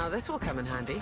This will come in handy.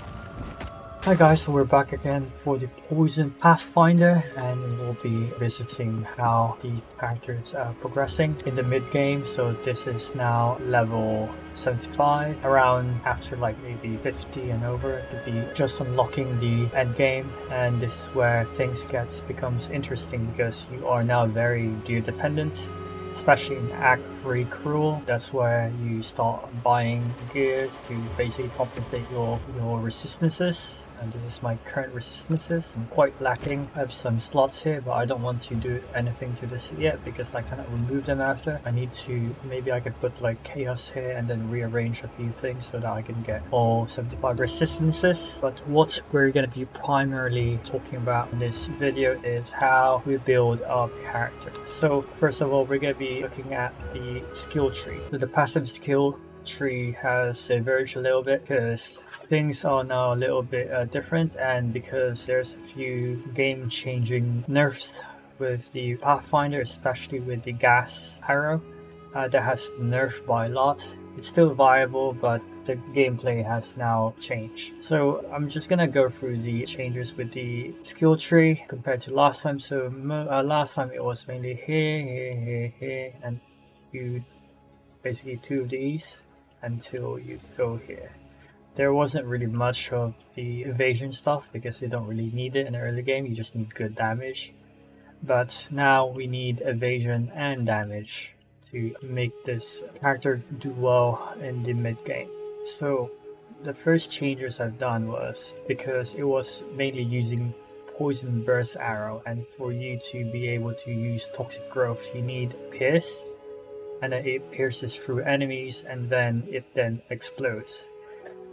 Hi guys, so we're back again for the Poison Pathfinder, and we'll be visiting how the characters are progressing in the mid-game. So this is now level 75, around after like maybe 50 and over to be just unlocking the end game, and this is where things becomes interesting because you are now very gear dependent. Especially in Act 3 Cruel, that's where you start buying gears to basically compensate your resistances. And this is my current resistances. I'm quite lacking. I have some slots here, but I don't want to do anything to this yet because I cannot remove them after. I need to, maybe I could put like chaos here and then rearrange a few things so that I can get all 75 resistances. But what we're going to be primarily talking about in this video is how we build our character. So first of all, we're going to be looking at the skill tree. So the passive skill tree has diverged a little bit because things are now a little bit different, and because there's a few game-changing nerfs with the Pathfinder, especially with the gas arrow that has nerfed by a lot. It's still viable, but the gameplay has now changed. So I'm just gonna go through the changes with the skill tree compared to last time. So last time it was mainly here, and you basically two of these until you go here. There wasn't really much of the evasion stuff because you don't really need it in the early game, you just need good damage. But now we need evasion and damage to make this character do well in the mid game. So the first changes I've done was because it was mainly using poison burst arrow, and for you to be able to use toxic growth you need pierce, and then it pierces through enemies and then it explodes.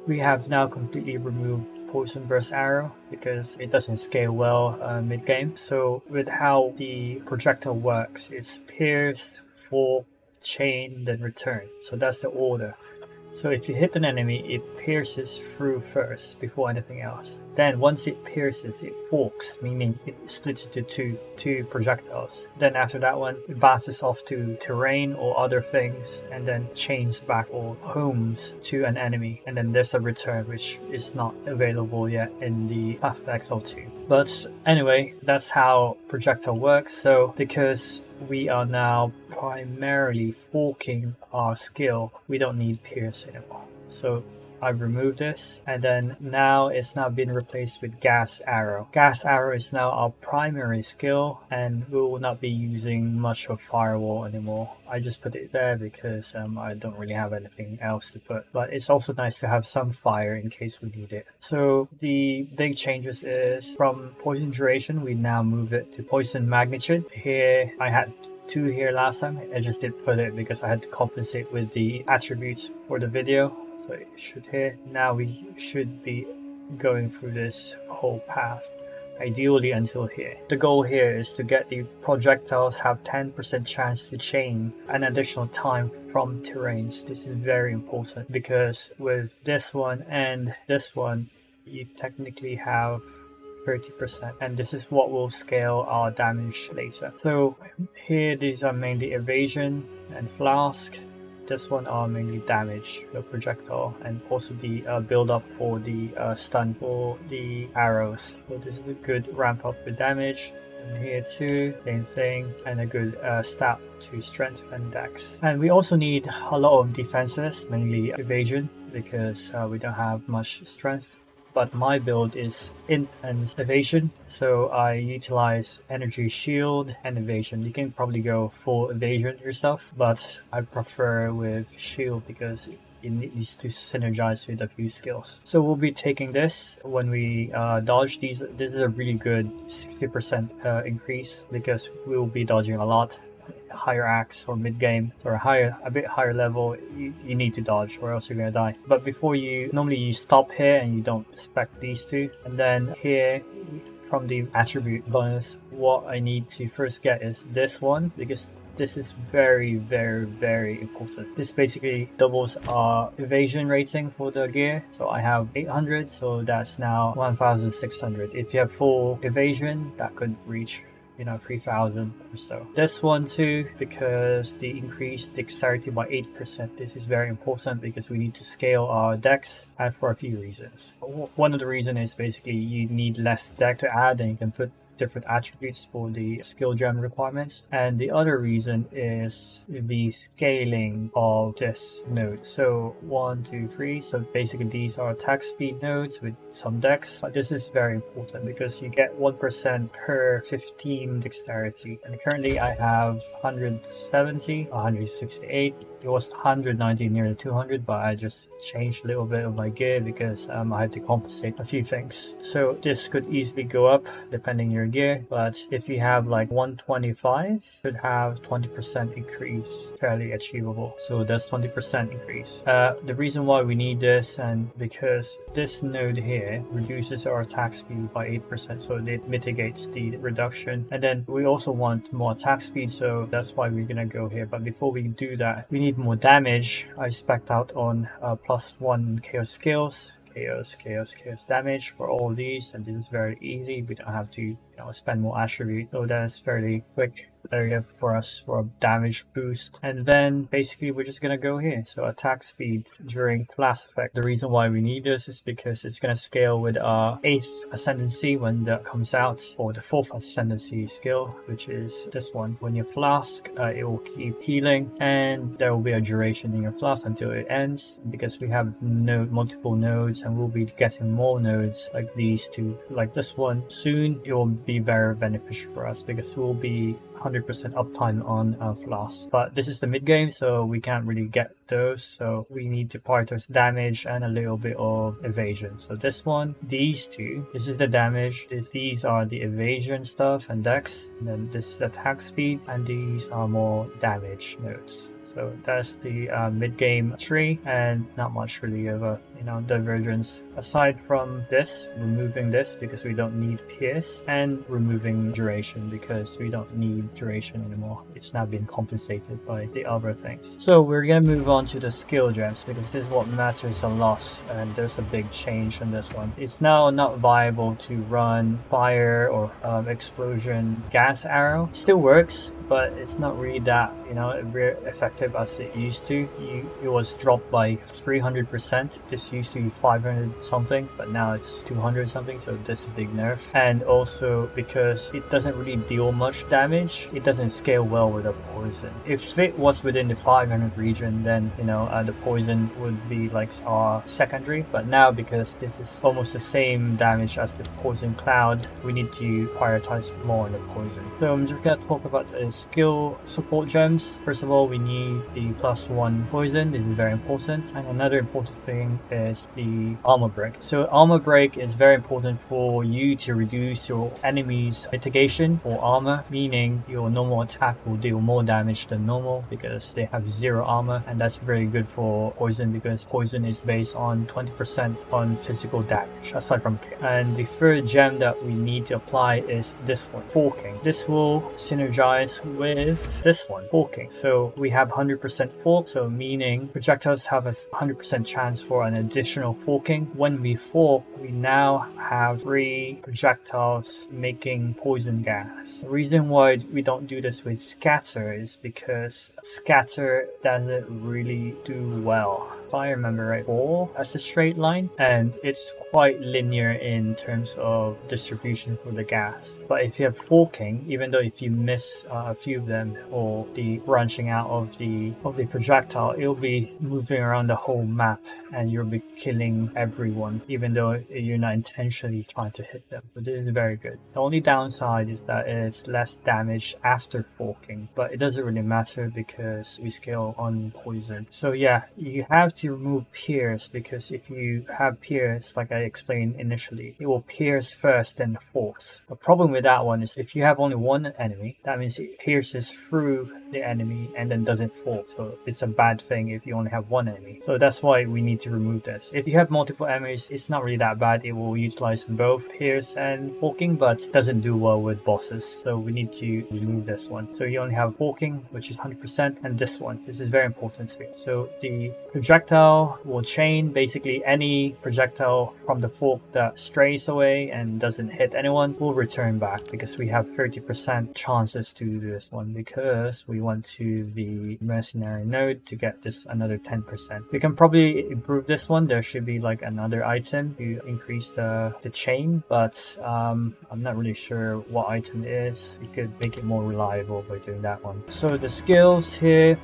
We have now completely removed Poison Burst Arrow because it doesn't scale well mid-game. So with how the projectile works, it's pierce, fall, chain, then return. So that's the order. So if you hit an enemy, it pierces through first before anything else. Then once it pierces, it forks, meaning it splits into two projectiles. Then after that one, it bounces off to terrain or other things, and then chains back or homes to an enemy. And then there's a return, which is not available yet in the Pathfinder XL2. But anyway, that's how projectile works. So because we are now primarily forking our skill, we don't need pierce anymore. So I've removed this, and then now it's now been replaced with gas arrow. Gas arrow is now our primary skill, and we will not be using much of firewall anymore. I just put it there because I don't really have anything else to put, but it's also nice to have some fire in case we need it. So the big changes is from poison duration, we now move it to poison magnitude. Here I had 2 here last time. I just did put it because I had to compensate with the attributes for the video. So it should here. Now we should be going through this whole path, ideally until here. The goal here is to get the projectiles have 10% chance to chain an additional time from terrains. This is very important because with this one and this one, you technically have 30%, and this is what will scale our damage later. So here these are mainly evasion and flask. this one are mainly damage, the projectile, and also the build up for the stun for the arrows. So this is a good ramp up with damage. And here too, same thing, and a good stat to strength and dex. And we also need a lot of defenses, mainly evasion, because we don't have much strength. But my build is int and evasion, so I utilize energy shield and evasion. You can probably go full evasion yourself, but I prefer with shield because it needs to synergize with a few skills. So we'll be taking this when we dodge these. This is a really good 60% increase because we'll be dodging a lot. Higher axe or mid game or a bit higher level, you need to dodge or else you're gonna die. But before normally you stop here and you don't expect these two, and then here from the attribute bonus, what I need to first get is this one because this is very, very, very important. This basically doubles our evasion rating for the gear. So I have 800, so that's now 1600. If you have full evasion, that could reach 3000 or so. This one too, because the increased dexterity by 8%. This is very important because we need to scale our dex, and for a few reasons. One of the reasons is basically you need less dex to add, and you can put different attributes for the skill gem requirements. And the other reason is the scaling of this node. So 1, 2, 3. So basically these are attack speed nodes with some dex. But this is very important because you get 1% per 15 dexterity. And currently I have 170, 168. It was 190 near 200, but I just changed a little bit of my gear because I had to compensate a few things. So this could easily go up depending your gear, but if you have like 125, should have 20% increase, fairly achievable. So that's 20% increase. The reason why we need this, and because this node here reduces our attack speed by 8%, so it mitigates the reduction. And then we also want more attack speed, so that's why we're gonna go here. But before we do that, we need more damage. I spec'd out on +1 chaos skills, chaos damage for all these, and this is very easy. We don't have to spend more attribute, so that's fairly quick area for us for a damage boost. And then basically we're just gonna go here. So attack speed during class effect. The reason why we need this is because it's gonna scale with our 8th ascendancy when that comes out, or the 4th ascendancy skill, which is this one. When you flask, it will keep healing, and there will be a duration in your flask until it ends. Because we have multiple nodes, and we'll be getting more nodes like these two, like this one soon. It will be very beneficial for us because we'll be 100% uptime on flask. But this is the mid game, so we can't really get those, so we need to prioritize damage and a little bit of evasion. So this one, these two, this is the damage, these are the evasion stuff and dex, and then this is the attack speed, and these are more damage nodes. So that's the mid-game tree, and not much really of a divergence aside from this, removing this because we don't need pierce, and removing duration because we don't need duration anymore. It's now been compensated by the other things. So we're gonna move on to the skill gems because this is what matters a lot, and there's a big change in this one. It's now not viable to run fire or explosion gas arrow. It still works, but it's not really that very effective as it used to. It was dropped by 300%. This used to be 500 something, but now it's 200 something, so that's a big nerf. And also because it doesn't really deal much damage, it doesn't scale well with a poison. If it was within the 500 region, then the poison would be like our secondary, but now because this is almost the same damage as the poison cloud, we need to prioritize more on the poison. So I'm just gonna talk about the skill support gems. First of all, we need the +1 poison. This is very important. And another important thing is the armor break. So armor break is very important for you to reduce your enemy's mitigation or armor, meaning your normal attack will deal more damage than normal because they have 0 armor, and that's very good for poison because poison is based on 20% on physical damage aside from kill. And the third gem that we need to apply is this one, forking. This will synergize with this one, forking. So we have 100% fork, so meaning projectiles have a 100% chance for an additional forking. When we fork, we now have 3 projectiles making poison gas. The reason why we don't do this with scatter is because scatter doesn't really do well. If I remember right, 4 as a straight line, and it's quite linear in terms of distribution for the gas. But if you have forking, even though if you miss a few of them or the branching out of the projectile, it'll be moving around the whole map and you'll be killing everyone, even though you're not intentionally trying to hit them. But this is very good. The only downside is that it's less damage after forking, but it doesn't really matter because we scale on poison. So yeah, you have to remove pierce, because if you have pierce, like I explained initially, it will pierce first then force. The problem with that one is if you have only one enemy, that means it pierces through the enemy and then doesn't fork. So it's a bad thing if you only have one enemy. So that's why we need to remove this. If you have multiple enemies, it's not really that bad. It will utilize both pierce and forking, but doesn't do well with bosses. So we need to remove this one. So you only have forking, which is 100%, and this one. This is very important too. So the projectile will chain. Basically any projectile from the fork that strays away and doesn't hit anyone will return back, because we have 30% chances to do this one, because we went to the mercenary node to get this another 10%. We can probably improve this one. There should be like another item to increase the chain, but I'm not really sure what item it is. We could make it more reliable by doing that one. So the skills here,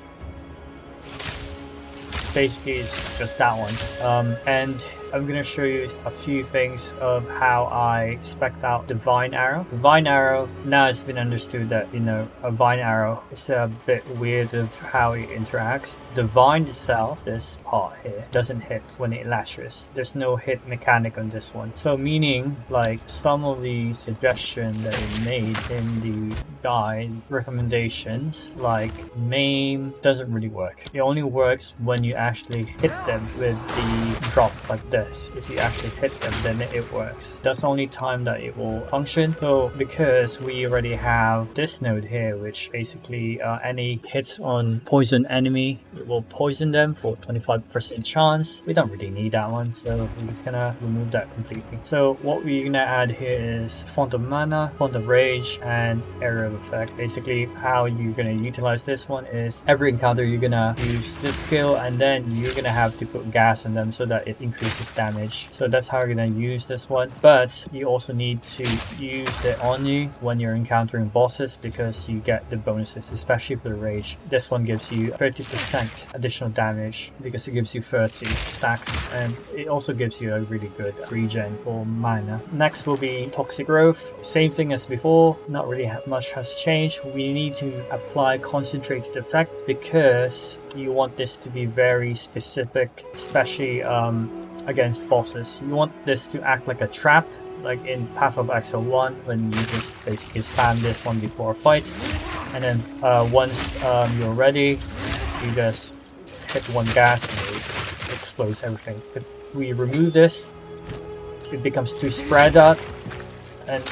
basically it's just that one, and I'm going to show you a few things of how I spec'd out the vine arrow. The vine arrow, now it's been understood that, you know, a vine arrow is a bit weird of how it interacts. The vine itself, this part here, doesn't hit when it lashes. There's no hit mechanic on this one. So meaning, like, some of the suggestions that it made in the guide recommendations, like maim, doesn't really work. It only works when you actually hit them with the drop like this. If you actually hit them, then it works. That's the only time that it will function. So because we already have this node here, which basically any hits on poison enemy, it will poison them for 25% chance. We don't really need that one, so we're just gonna remove that completely. So what we're gonna add here is font of mana, font of rage, and area of effect. Basically how you're gonna utilize this one is every encounter you're gonna use this skill, and then you're gonna have to put gas on them so that it increases damage. So that's how you're gonna use this one. But you also need to use it on you when you're encountering bosses, because you get the bonuses, especially for the rage. This one gives you 30% additional damage because it gives you 30 stacks, and it also gives you a really good regen for mana. Next will be toxic growth. Same thing as before, not really much has changed. We need to apply concentrated effect because you want this to be very specific, especially against bosses. You want this to act like a trap, like in Path of Exile 1, when you just basically spam this one before a fight, and then once you're ready, you just hit one gas and it explodes everything. If we remove this, it becomes too spread out, and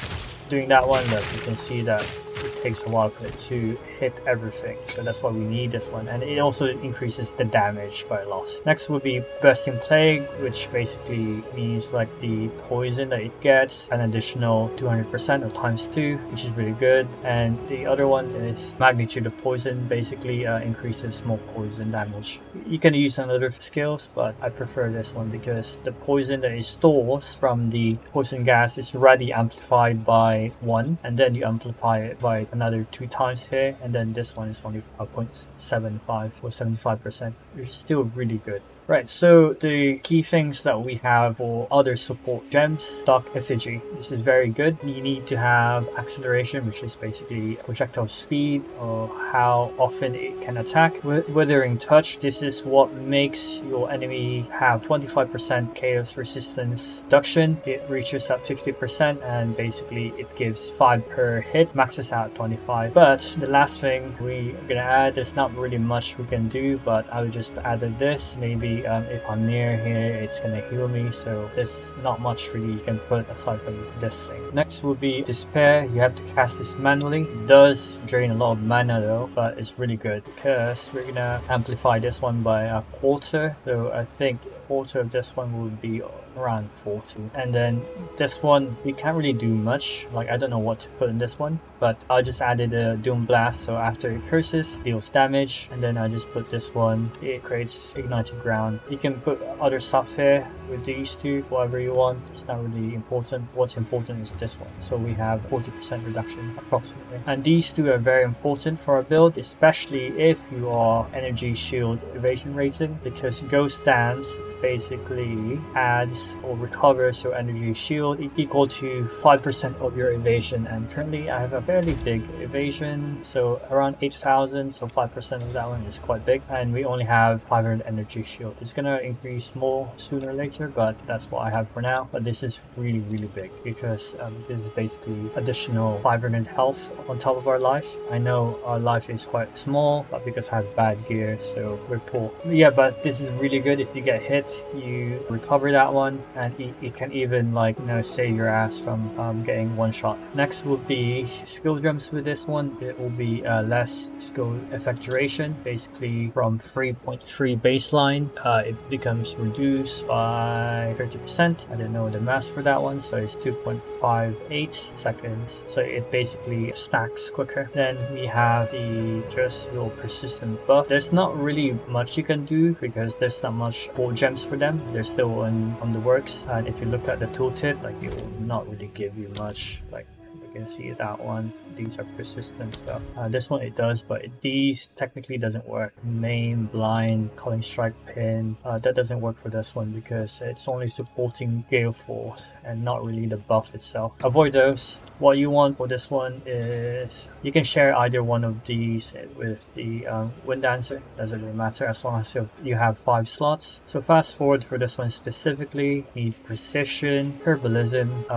doing that one, that you can see that it takes a while for it to hit everything. So that's why we need this one, and it also increases the damage by a lot. Next would be Bursting Plague, which basically means like the poison that it gets an additional 200% or times 2, which is really good. And the other one is Magnitude of Poison, basically increases more poison damage. You can use another skills, but I prefer this one because the poison that it stores from the poison gas is already amplified by 1, and then you amplify it by another 2 times here, and then this one is only 0.75 or 75%, which is still really good. Right, so the key things that we have for other support gems, Stock Effigy. This is very good. You need to have acceleration, which is basically projectile speed or how often it can attack. Withering Touch, this is what makes your enemy have 25% chaos resistance reduction. It reaches at 50% and basically it gives 5 per hit, maxes out 25. But the last thing we're gonna add, there's not really much we can do, but I would just add this, maybe basically if I'm near here, it's gonna heal me, so there's not much really you can put aside from this thing. Next will be Despair. You have to cast this manually. It does drain a lot of mana though, but it's really good because we're gonna amplify this one by a quarter. So I think a quarter of this one will be around 40. And then this one, we can't really do much. Like, I don't know what to put in this one, but I just added a Doom Blast, so after it curses, deals damage. And then I just put this one, it creates Ignited Ground. You can put other stuff here with these two, whatever you want. It's not really important. What's important is this one. So we have 40% reduction approximately. And these two are very important for our build, especially if you are Energy Shield Evasion rating, because Ghost Dance basically adds or recovers your energy shield equal to 5% of your evasion, and currently I have a fairly big evasion, so around 8,000, so 5% of that one is quite big, and we only have 500 energy shield. It's gonna increase more sooner or later, but that's what I have for now. But this is really big because this is basically additional 500 health on top of our life. I know our life is quite small, but because I have bad gear, so we're poor. Yeah, but this is really good. If you get hit, you recover that one, and it can even, like, you know, save your ass from getting one shot. Next will be skill gems. With this one, it will be less skill effect duration, basically from 3.3 baseline it becomes reduced by 30%. I don't know the math for that one, so it's 2.58 seconds, so it basically stacks quicker. Then we have the just your persistent buff. There's not really much you can do because there's not much gold gems for them. They're still on the works, and if you look at the tooltip, like, it will not really give you much. Like, you can see that one, these are persistent stuff. This one it does, but these technically doesn't work. Main, blind, calling strike, pin, that doesn't work for this one because it's only supporting gale force and not really the buff itself. Avoid those. What you want for this one is you can share either one of these with the Wind Dancer. Doesn't really matter as long as you have 5 slots. So fast forward for this one specifically, need Precision, Herbalism,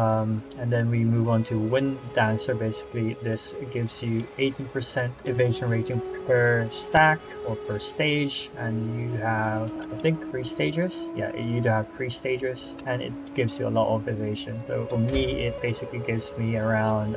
and then we move on to Wind Dancer. Basically, this gives you 18% evasion rating per stack or per stage, and you have, I think, 3 stages. Yeah, you do have 3 stages, and it gives you a lot of evasion. So for me, it basically gives me around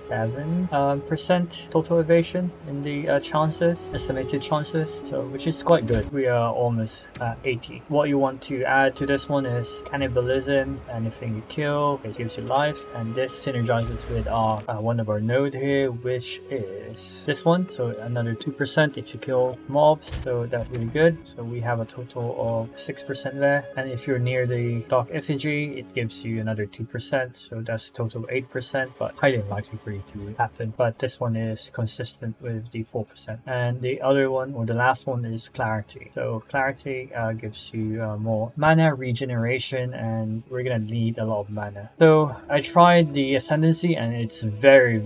7% total evasion in the estimated chances, so which is quite good. We are almost 80. What you want to add to this one is Cannibalism. Anything you kill, it gives you life, and this synergizes with our one of our node here, which is this one, so another 2% if you kill mobs, so that's really good. So we have a total of 6% there, and if you're near the Dark Effigy, it gives you another 2%, so that's total 8%, but highly unlikely for you to happen. But this one is consistent with the 4%. And the other one, or the last one, is Clarity. So Clarity gives you more mana regeneration, and we're gonna need a lot of mana. So I tried the Ascendancy, and it's very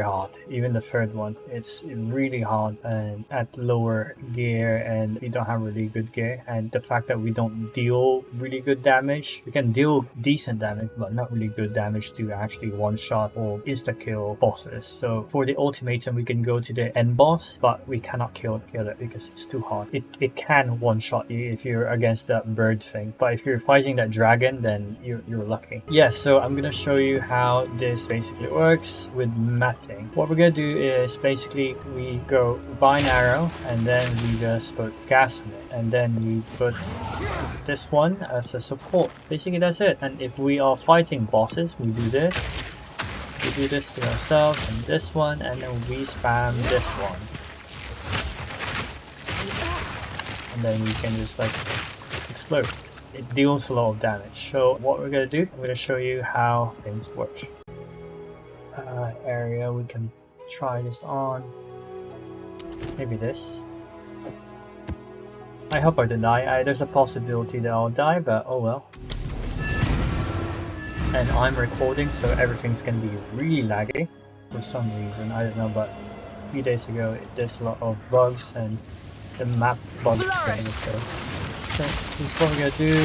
hard. Even the third one, it's really hard, and at lower gear, and we don't have really good gear, and the fact that we don't deal really good damage, we can deal decent damage but not really good damage to actually one-shot or insta-kill bosses. So for the ultimatum, we can go to the end boss, but we cannot kill it because it's too hard. It can one-shot you if you're against that bird thing, but if you're fighting that dragon, then you're lucky. Yeah, so I'm gonna show you how this basically works with mapping. What we're gonna do is basically we go vine arrow, and then we just put gas in it, and then we put this one as a support. Basically that's it. And if we are fighting bosses, we do this. We do this to ourselves and this one, and then we spam this one. And then we can just, like, explode. It deals a lot of damage. So what we're gonna do, I'm gonna show you how things work. Area, we can try this on. Maybe this. I hope I don't die. There's a possibility that I'll die, but oh well. And I'm recording, so everything's gonna be really laggy for some reason. I don't know, but a few days ago there's a lot of bugs, and the map bugs thing. So this is what we're gonna do.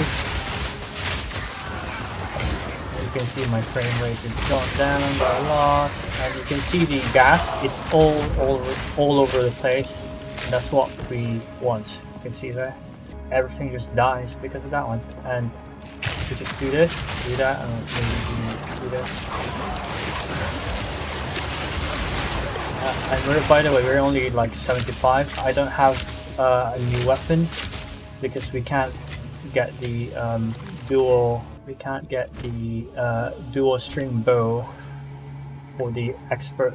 You can see my frame rate is gone down by a lot, and you can see the gas is all over the place. And that's what we want. You can see there. everything just dies because of that one. And we just do this, do that, and maybe do this. And we're, by the way, we're only like 75. I don't have a new weapon because we can't get the dual. We can't get the dual string bow for the expert.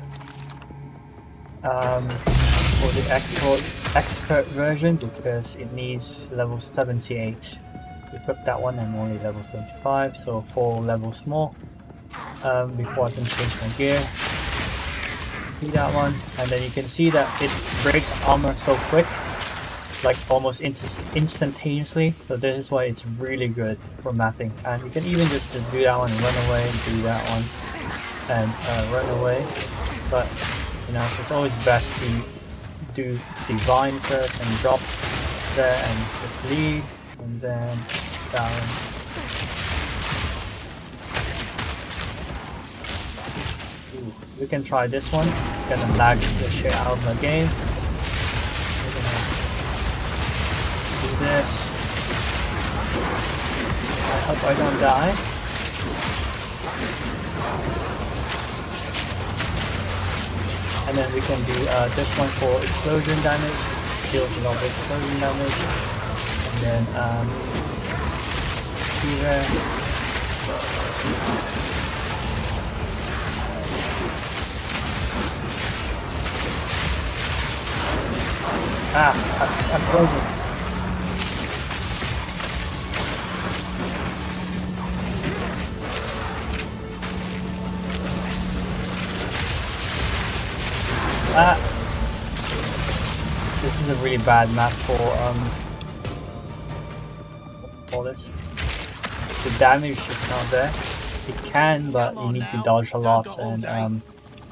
For the expert version because it needs level 78. Equip that one. I'm only level 75, so 4 levels more before I can change my gear. See that one, and then you can see that it breaks armor so quick, like almost instantaneously. So this is why it's really good for mapping. And you can even just do that one and run away, do that one and run away. But you know, it's always best to do divine first and drop there and just lead and then down. Ooh, we can try this one. It's gonna lag the shit out of the game. We're gonna do this. I hope I don't die. And then we can do this one for explosion damage, deals a lot of explosion damage, and then fever. I'm frozen. This is a really bad map for all this. The damage is not there. It can, but you need to dodge a lot and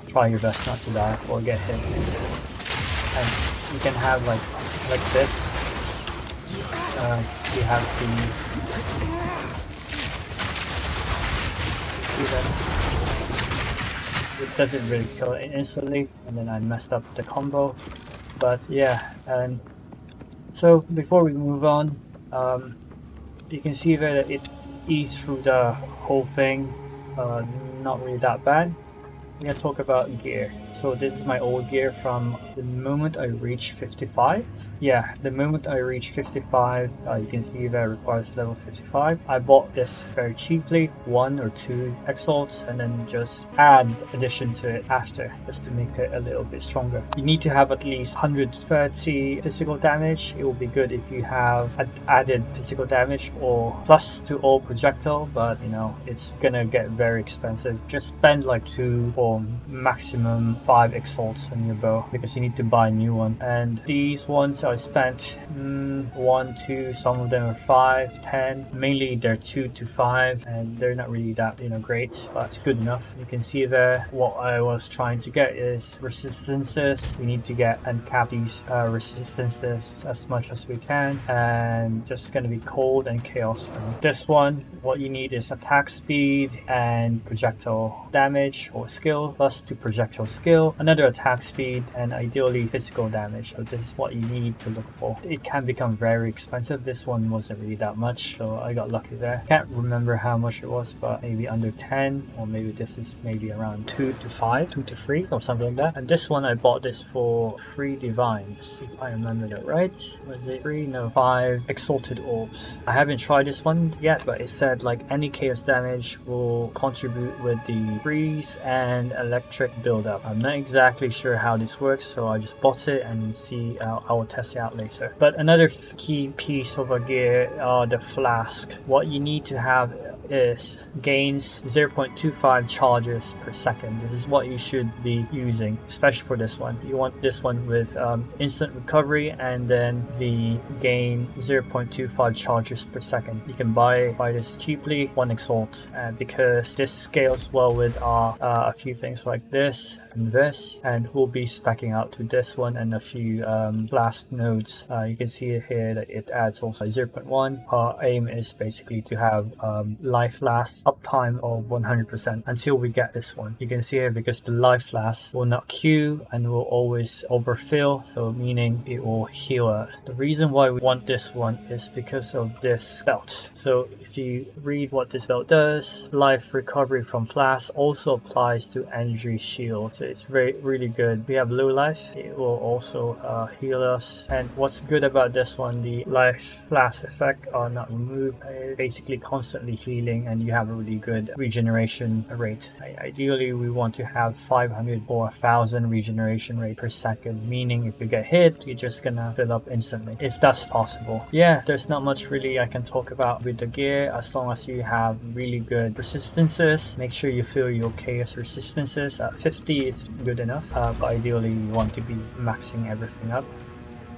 try your best not to die or get hit. And you can have like this. You have the see that. It doesn't really kill it instantly, and then I messed up the combo. But yeah, and so before we move on, you can see that it eased through the whole thing. Not really that bad. We're gonna talk about gear. So this is my old gear from the moment I reached 55. Yeah, the moment I reached 55, you can see that it requires level 55. I bought this very cheaply, 1 or 2 exalts, and then just add addition to it after, just to make it a little bit stronger. You need to have at least 130 physical damage. It will be good if you have added physical damage or plus to all projectile, but you know, it's gonna get very expensive. Just spend like 2 or maximum 5 exalts on your bow because you need to buy a new one. And these ones I spent 1, 2, some of them are 5, 10. Mainly they're 2 to 5, and they're not really that, you know, great, but it's good enough. You can see there what I was trying to get is resistances. We need to get and cap these resistances as much as we can, and just gonna be cold and chaos. This one, what you need is attack speed and projectile damage or skill plus 2 projectile skill, another attack speed, and ideally physical damage. So this is what you need to look for. It can become very expensive. This one wasn't really that much, so I got lucky there. Can't remember how much it was, but maybe under 10, or maybe this is maybe around 2 to 5, 2 to 3 or something like that. And this one I bought this for 3 divines, if I remember that right. Was it 3? No, 5 exalted orbs. I haven't tried this one yet, but it said like any chaos damage will contribute with the freeze and electric buildup. I'm not exactly sure how this works, so I just bought it and see. I will test it out later. But another key piece of a gear, the flask. What you need to have is gains 0.25 charges per second. This is what you should be using, especially for this one. You want this one with instant recovery, and then the gain 0.25 charges per second. You can buy this cheaply, 1 exalt, because this scales well with a few things like this. and this, and we'll be specking out to this one and a few blast nodes. You can see here that it adds also 0.1. Our aim is basically to have life last uptime of 100% until we get this one. You can see here because the life last will not queue and will always overfill, so meaning it will heal us. The reason why we want this one is because of this belt. So if you read what this belt does, life recovery from flash also applies to energy shield. So it's really good. We have low life, it will also heal us. And what's good about this one, the life flash effect are not removed. It's basically constantly healing and you have a really good regeneration rate. Ideally we want to have 500 or 1000 regeneration rate per second, meaning if you get hit you're just gonna fill up instantly, if that's possible. Yeah, there's not much really I can talk about with the gear. As long as you have really good resistances, make sure you fill your chaos resistances at 50 is good enough, but ideally you want to be maxing everything up.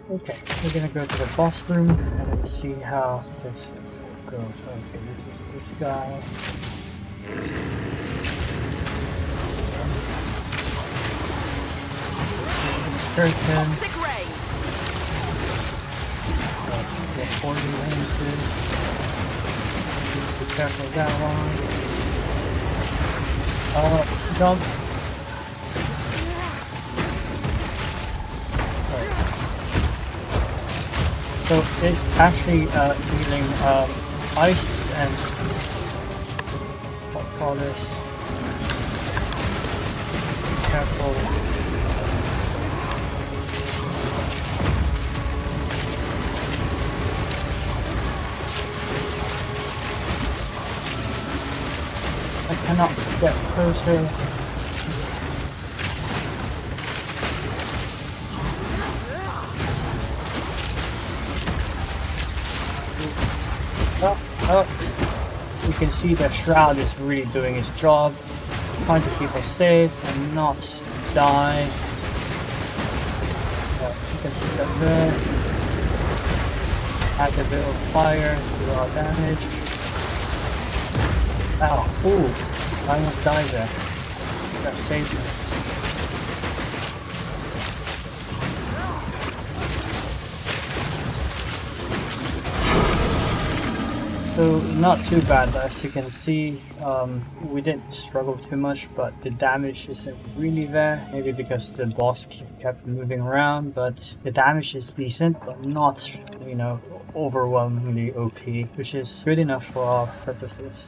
Okay, we're gonna go to the boss room and let's see how this goes. Okay, this is this guy. Person. Toxic rain. Get 40 ranges. Be careful of that one. Jump. Right. So it's actually dealing ice and what call this? Be careful. I cannot get closer. Oh. You can see the shroud is really doing its job, trying to keep us safe and not die. You can see that there. Add a bit of fire to our damage. Ow, ooh, I almost died there. That saved me. So not too bad, as you can see, we didn't struggle too much, but the damage isn't really there. Maybe because the boss kept moving around, but the damage is decent, but not, you know, overwhelmingly OP, which is good enough for our purposes.